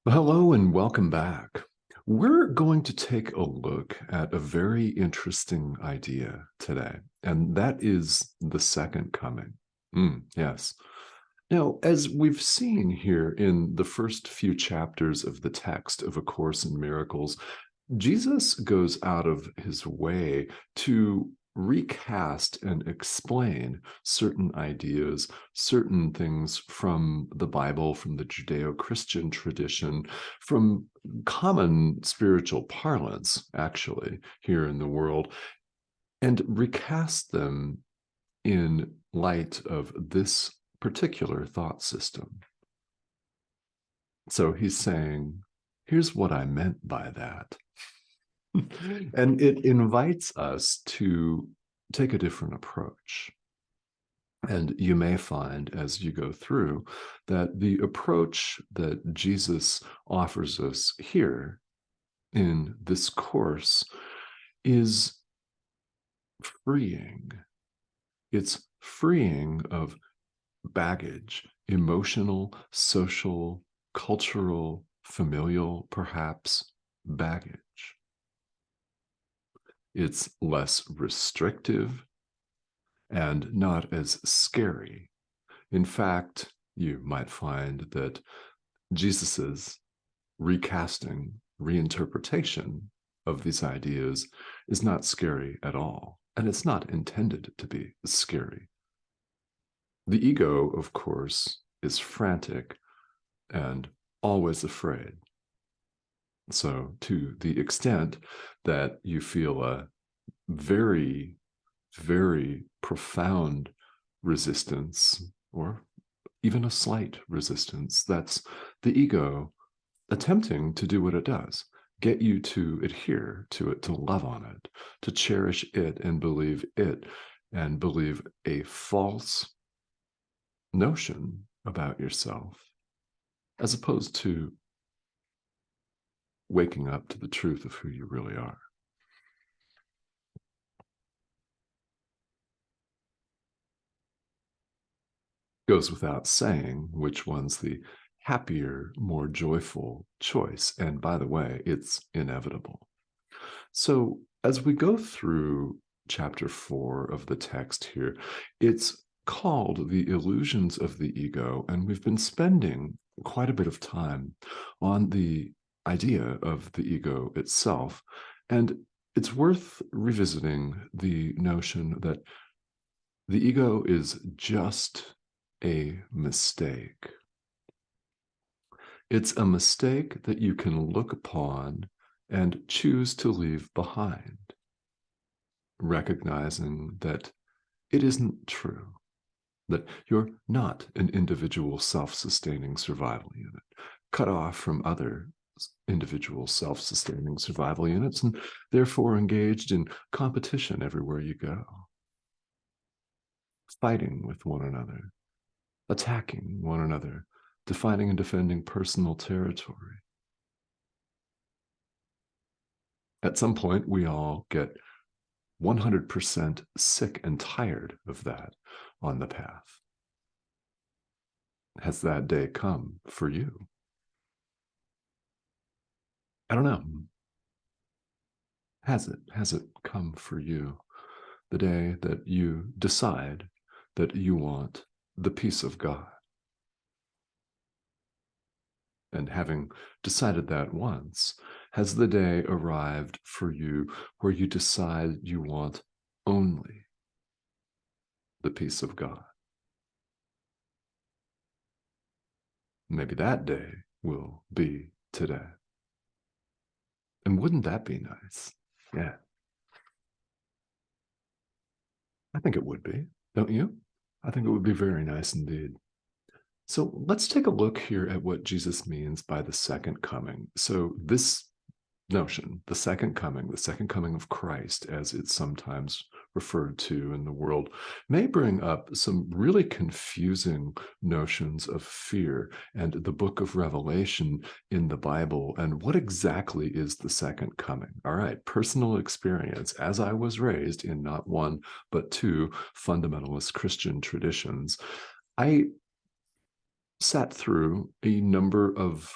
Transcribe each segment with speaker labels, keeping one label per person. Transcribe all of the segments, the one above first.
Speaker 1: Hello and welcome back. We're going to take a look at a very interesting idea today, and that is the second coming. Yes. Now, as we've seen here in the first few chapters of the text of A Course in Miracles, Jesus goes out of his way to recast and explain certain ideas, certain things from the Bible, from the Judeo-Christian tradition, from common spiritual parlance, actually, here in the world, and recast them in light of this particular thought system. So he's saying, here's what I meant by that. And it invites us to take a different approach. And you may find as you go through that the approach that Jesus offers us here in this course is freeing. It's freeing of baggage, emotional, social, cultural, familial, perhaps, baggage. It's less restrictive and not as scary. In fact, you might find that Jesus's recasting, reinterpretation of these ideas is not scary at all, and it's not intended to be scary. The ego, of course, is frantic and always afraid. So to the extent that you feel a very, very profound resistance, or even a slight resistance, that's the ego attempting to do what it does, get you to adhere to it, to love on it, to cherish it and believe a false notion about yourself, as opposed to waking up to the truth of who you really are. Goes without saying which one's the happier, more joyful choice. And by the way, it's inevitable. So as we go through chapter 4 of the text here, it's called The Illusions of the Ego. And we've been spending quite a bit of time on the idea of the ego itself. And it's worth revisiting the notion that the ego is just a mistake. It's a mistake that you can look upon and choose to leave behind, recognizing that it isn't true, that you're not an individual self-sustaining survival unit, cut off from other individual self-sustaining survival units, and therefore engaged in competition everywhere you go, fighting with one another, attacking one another, defining and defending personal territory. At some point, we all get 100% sick and tired of that on the path. Has that day come for you? I don't know. Has it come for you? The day that you decide that you want the peace of God. And having decided that once, has the day arrived for you where you decide you want only the peace of God? Maybe that day will be today. And wouldn't that be nice? Yeah. I think it would be, don't you? I think it would be very nice indeed. So let's take a look here at what Jesus means by the second coming. So this notion, the second coming of Christ, as it's sometimes referred to in the world, may bring up some really confusing notions of fear and the book of Revelation in the Bible. And what exactly is the second coming? All right, personal experience, as I was raised in not one, but two fundamentalist Christian traditions, I sat through a number of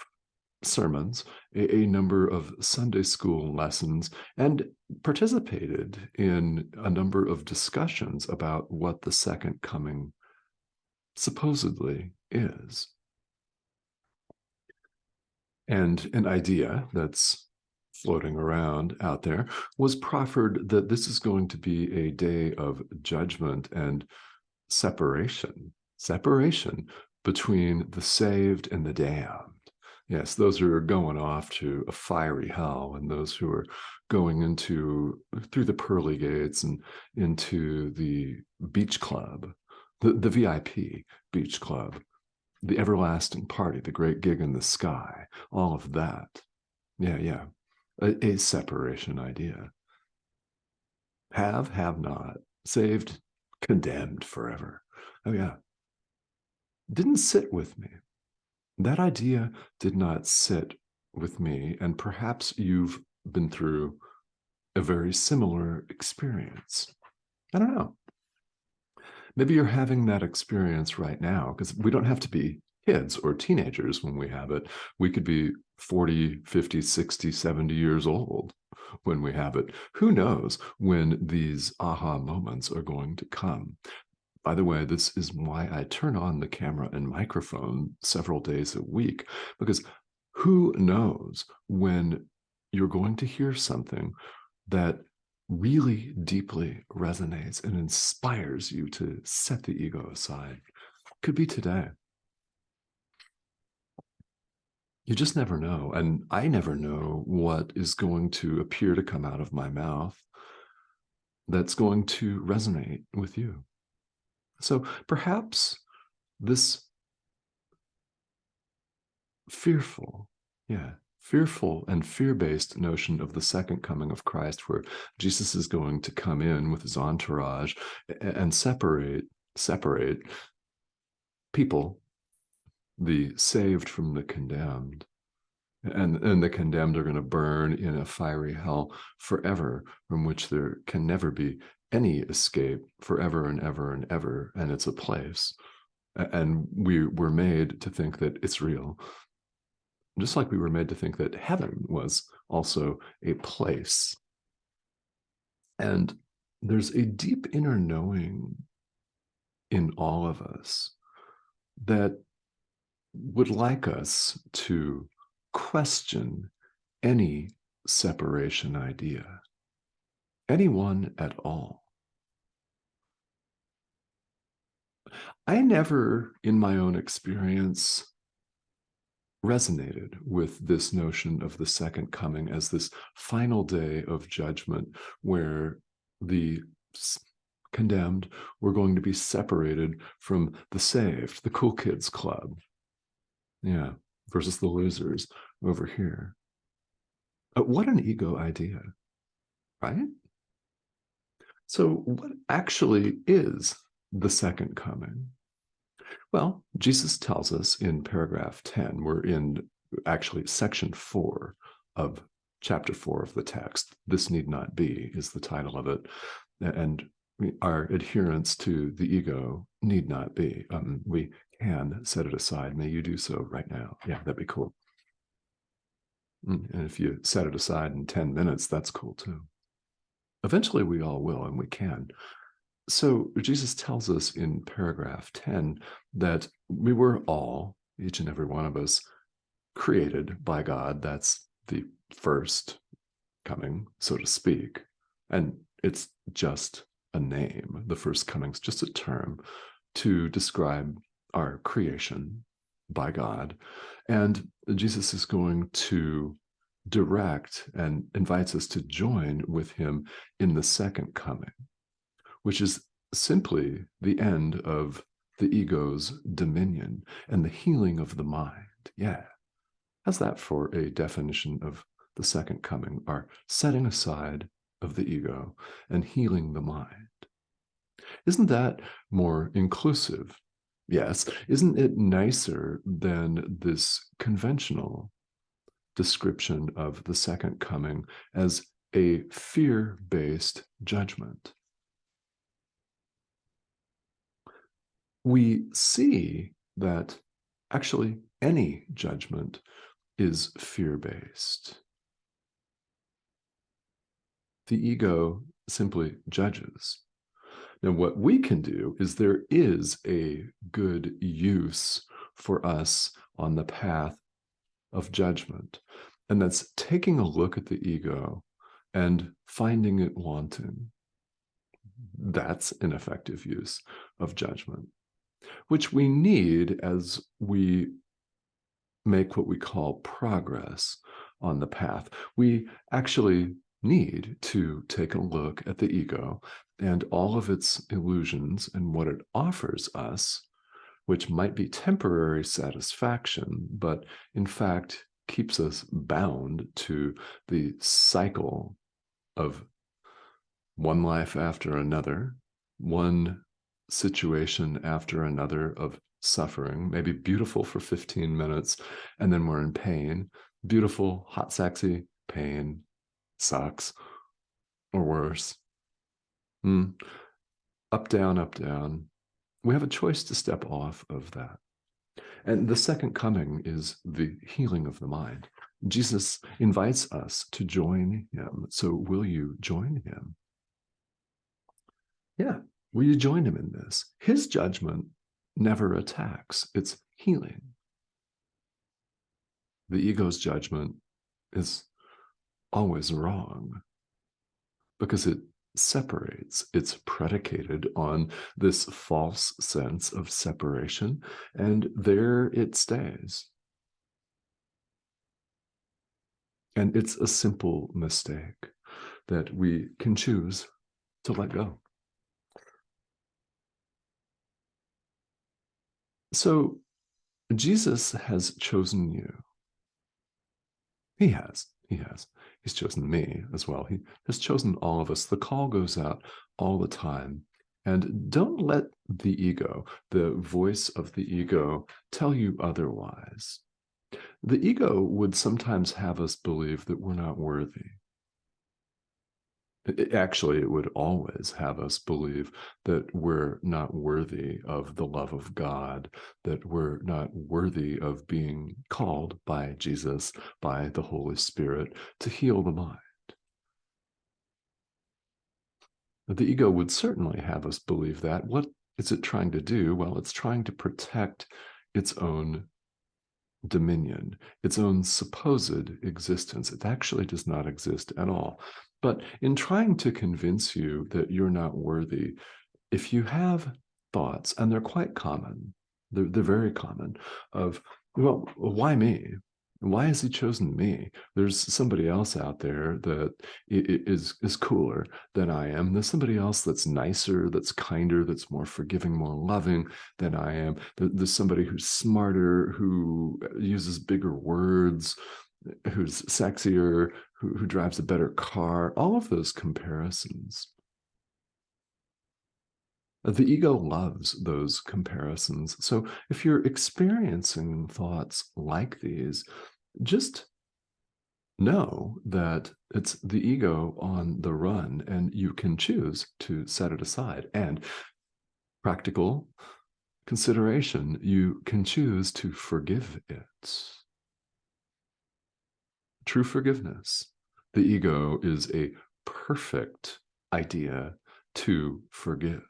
Speaker 1: sermons, a number of Sunday school lessons, and participated in a number of discussions about what the second coming supposedly is. And an idea that's floating around out there was proffered that this is going to be a day of judgment and separation between the saved and the damned. Yes, those who are going off to a fiery hell, and those who are going through the pearly gates and into the beach club, the VIP beach club, the everlasting party, the great gig in the sky, all of that. Yeah. A separation idea. Have not, saved, condemned forever. Oh, yeah. Didn't sit with me. That idea did not sit with me, and perhaps you've been through a very similar experience. I don't know. Maybe you're having that experience right now, because we don't have to be kids or teenagers when we have it. We could be 40, 50, 60, 70 years old when we have it. Who knows when these aha moments are going to come? By the way, this is why I turn on the camera and microphone several days a week, because who knows when you're going to hear something that really deeply resonates and inspires you to set the ego aside. Could be today. You just never know. And I never know what is going to appear to come out of my mouth that's going to resonate with you. So perhaps this fearful and fear-based notion of the second coming of Christ, where Jesus is going to come in with his entourage and separate people, the saved from the condemned. And the condemned are going to burn in a fiery hell forever, from which there can never be any escape, forever and ever and ever. And it's a place. And we were made to think that it's real. Just like we were made to think that heaven was also a place. And there's a deep inner knowing in all of us that would like us to question any separation idea, anyone at all. I never, in my own experience, resonated with this notion of the second coming as this final day of judgment where the condemned were going to be separated from the saved, the cool kids club. Yeah, versus the losers over here. What an ego idea, right? So what actually is the second coming? Well, Jesus tells us in paragraph 10, we're in actually section 4 of chapter 4 of the text. This need not be is the title of it. And our adherence to the ego need not be. We can set it aside. May you do so right now. Yeah, that'd be cool. And if you set it aside in 10 minutes, that's cool too. Eventually we all will, and we can. So Jesus tells us in paragraph 10 that we were all, each and every one of us, created by God. That's the first coming, so to speak. And it's just a name. The first coming's just a term to describe our creation by God. And Jesus is going to direct and invites us to join with him in the second coming, which is simply the end of the ego's dominion and the healing of the mind. Yeah. How's that for a definition of the second coming? Our setting aside of the ego and healing the mind. Isn't that more inclusive? Yes. Isn't it nicer than this conventional description of the second coming as a fear-based judgment? We see that actually any judgment is fear-based. The ego simply judges. Now, what we can do is there is a good use for us on the path of judgment, and that's taking a look at the ego and finding it wanting. That's an effective use of judgment, which we need as we make what we call progress on the path. We actually need to take a look at the ego and all of its illusions and what it offers us, which might be temporary satisfaction, but in fact keeps us bound to the cycle of one life after another, one situation after another of suffering, maybe beautiful for 15 minutes, and then we're in pain. Beautiful, hot, sexy, pain, sucks, or worse. Up, down, up, down. We have a choice to step off of that. And the second coming is the healing of the mind. Jesus invites us to join him. So will you join him? Yeah. Will you join him in this? His judgment never attacks, it's healing. The ego's judgment is always wrong because it separates. It's predicated on this false sense of separation, and there it stays. And it's a simple mistake that we can choose to let go. So Jesus has chosen you. He has. He's chosen me as well. He has chosen all of us. The call goes out all the time. And don't let the ego, the voice of the ego, tell you otherwise. The ego would sometimes have us believe that we're not worthy. Actually, it would always have us believe that we're not worthy of the love of God, that we're not worthy of being called by Jesus, by the Holy Spirit, to heal the mind. The ego would certainly have us believe that. What is it trying to do? Well, it's trying to protect its own dominion, its own supposed existence. It actually does not exist at all. But in trying to convince you that you're not worthy, if you have thoughts, and they're quite common, they're very common, of, well, why me? Why has he chosen me? There's somebody else out there that is cooler than I am. There's somebody else that's nicer, that's kinder, that's more forgiving, more loving than I am. There's somebody who's smarter, who uses bigger words, who's sexier, who drives a better car. All of those comparisons. The ego loves those comparisons. So if you're experiencing thoughts like these, just know that it's the ego on the run, and you can choose to set it aside. And practical consideration, you can choose to forgive it. True forgiveness. The ego is a perfect idea to forgive.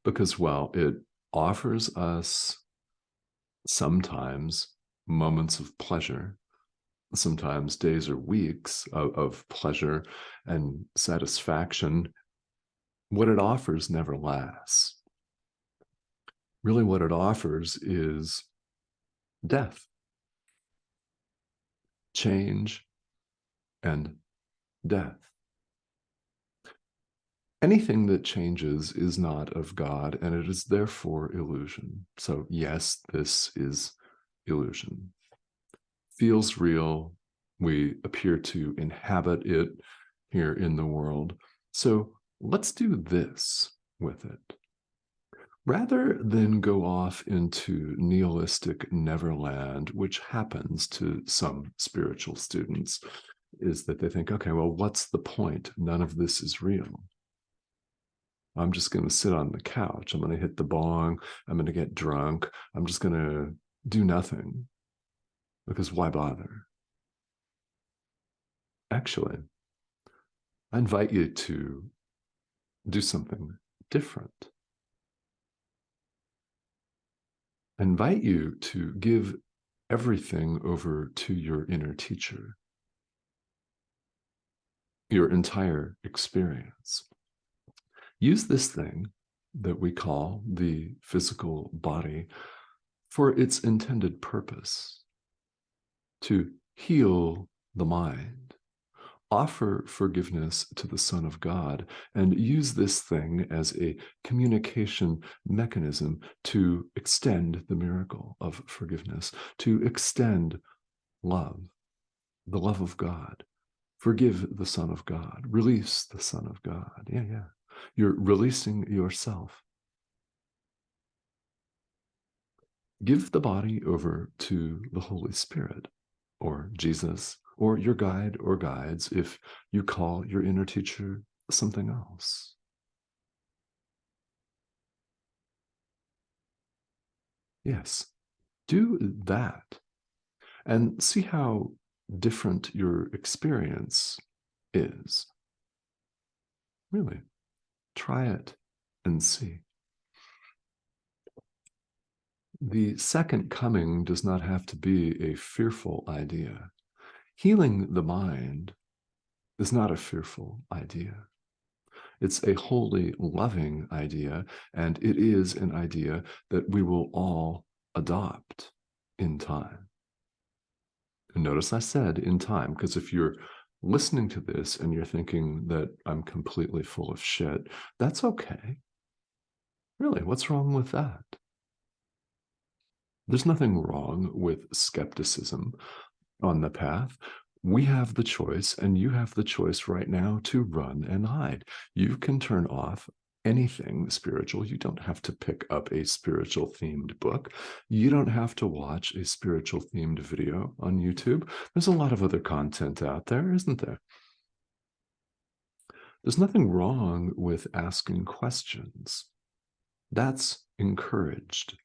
Speaker 1: Because, well, it offers us sometimes moments of pleasure, sometimes days or weeks of pleasure and satisfaction. What it offers never lasts. Really, what it offers is death, change, and death. Anything that changes is not of God, and it is therefore illusion. So yes, this is illusion. Feels real. We appear to inhabit it here in the world. So let's do this with it. Rather than go off into nihilistic neverland, which happens to some spiritual students, is that they think, okay, well, what's the point? None of this is real. I'm just going to sit on the couch. I'm going to hit the bong. I'm going to get drunk. I'm just going to do nothing, because why bother? Actually, I invite you to do something different. I invite you to give everything over to your inner teacher, your entire experience. Use this thing that we call the physical body for its intended purpose, to heal the mind, offer forgiveness to the Son of God, and use this thing as a communication mechanism to extend the miracle of forgiveness, to extend love, the love of God. Forgive the Son of God. Release the Son of God. Yeah. You're releasing yourself. Give the body over to the Holy Spirit or Jesus or your guide or guides if you call your inner teacher something else. Yes, do that and see how different your experience is. Really, try it and see. The second coming does not have to be a fearful idea. Healing the mind is not a fearful idea. It's a wholly loving idea, and it is an idea that we will all adopt in time. And notice I said in time, because if you're listening to this and you're thinking that I'm completely full of shit, that's okay. Really, what's wrong with that? There's nothing wrong with skepticism on the path. We have the choice, and you have the choice right now to run and hide. You can turn off anything spiritual. You don't have to pick up a spiritual themed book. You don't have to watch a spiritual themed video on YouTube. There's a lot of other content out there, isn't there? There's nothing wrong with asking questions. That's encouraged.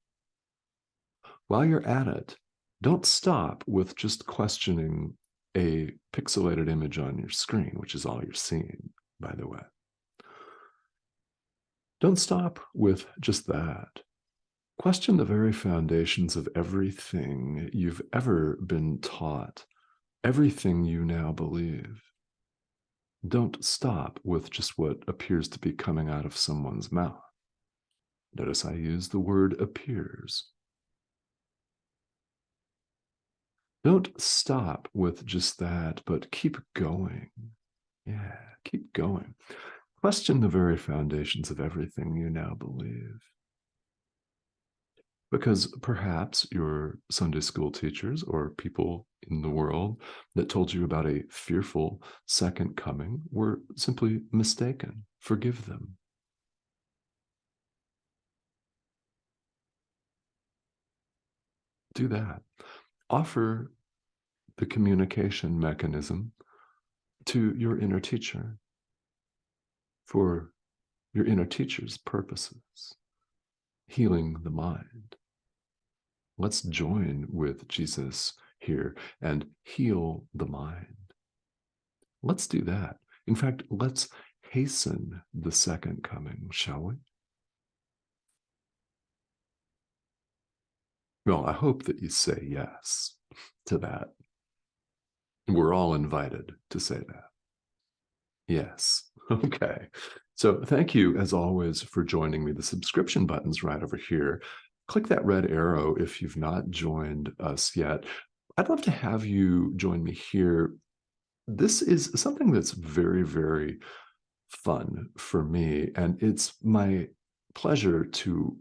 Speaker 1: While you're at it, don't stop with just questioning a pixelated image on your screen, which is all you're seeing, by the way. Don't stop with just that. Question the very foundations of everything you've ever been taught, everything you now believe. Don't stop with just what appears to be coming out of someone's mouth. Notice I use the word appears. Don't stop with just that, but keep going. Yeah, keep going. Question the very foundations of everything you now believe. Because perhaps your Sunday school teachers or people in the world that told you about a fearful second coming were simply mistaken. Forgive them. Do that. Offer the communication mechanism to your inner teacher for your inner teacher's purposes, healing the mind. Let's join with Jesus here and heal the mind. Let's do that. In fact, let's hasten the second coming, shall we? Well, I hope that you say yes to that. We're all invited to say that. Yes. Okay. So thank you, as always, for joining me. The subscription button's right over here. Click that red arrow if you've not joined us yet. I'd love to have you join me here. This is something that's very, very fun for me, and it's my pleasure to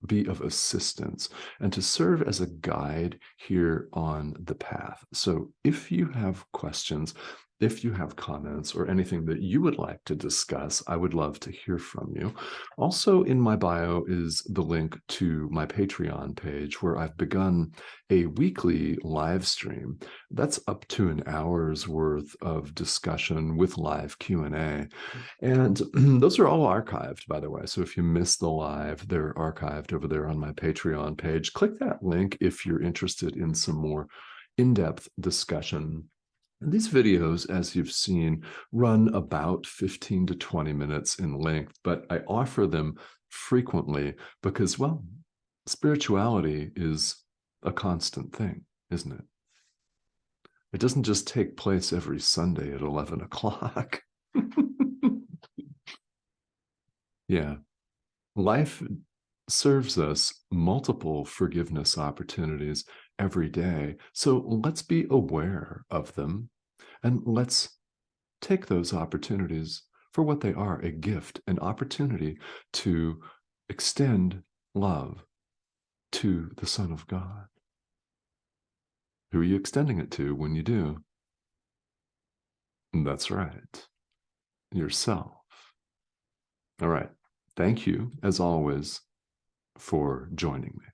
Speaker 1: be of assistance and to serve as a guide here on the path. So if you have questions, if you have comments or anything that you would like to discuss, I would love to hear from you. Also, in my bio is the link to my Patreon page, where I've begun a weekly live stream. That's up to an hour's worth of discussion with live Q&A. And those are all archived, by the way. So if you missed the live, they're archived over there on my Patreon page. Click that link if you're interested in some more in-depth discussion. And these videos, as you've seen, run about 15 to 20 minutes in length, but I offer them frequently because, well, spirituality is a constant thing, isn't it? It doesn't just take place every Sunday at 11 o'clock. Yeah. Life serves us multiple forgiveness opportunities every day. So let's be aware of them and let's take those opportunities for what they are, a gift, an opportunity to extend love to the Son of God. Who are you extending it to when you do? That's right, yourself. All right. Thank you, as always, for joining me.